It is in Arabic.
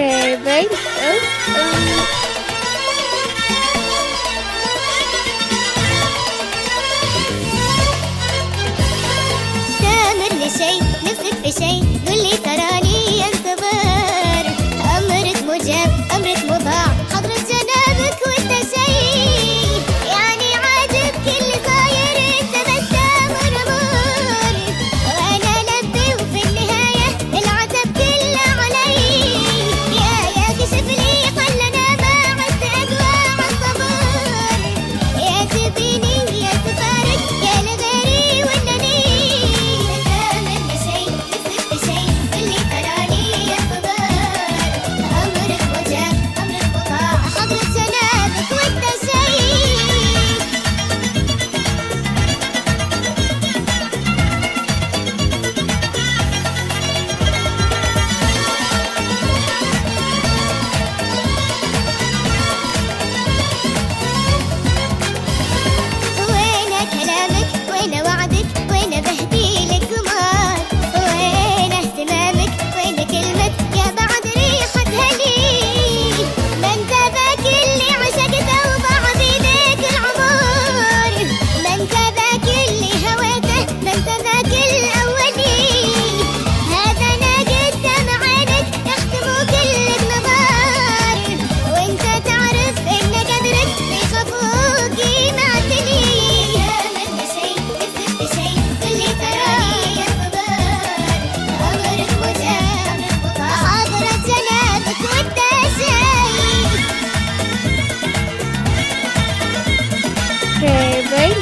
بين تامر لشي نفسك في شي قولي تراني انتظر أمرك مجاب أمرك مطاع حضرة جنابك وانت شي يعني عاجب كل صاير انت بس مرمور وانا لبي وفي النهاية العتب كله علي يا كشف لي خلنا ما عدت أقوى عالصبر يا تبيني يا تفارق يا لغيري وانني تامر لشي نفسك في شي قولي تراني انتظر أمرك مجاب أمرك مطاع حضرة جنابك وانت شي وين كلامك وين وعدك وين بهديلك قمار وين اهتمامك وين كلمة يا بعد ريحة هلي ما انت ذاك اللي عشقته وضاع بيديك العمر ما انت ذاك اللي هويته ما انت ذاك الأولي هذا انا قدام عينك يختموا كل بنظار وانت تعرف ان قدرك بيخافوك يمعتني تامر لشي نفسك في شي قولي تراني انتظر أمرك مجاب أمرك مطاع حضرة جنابك وانت شي بين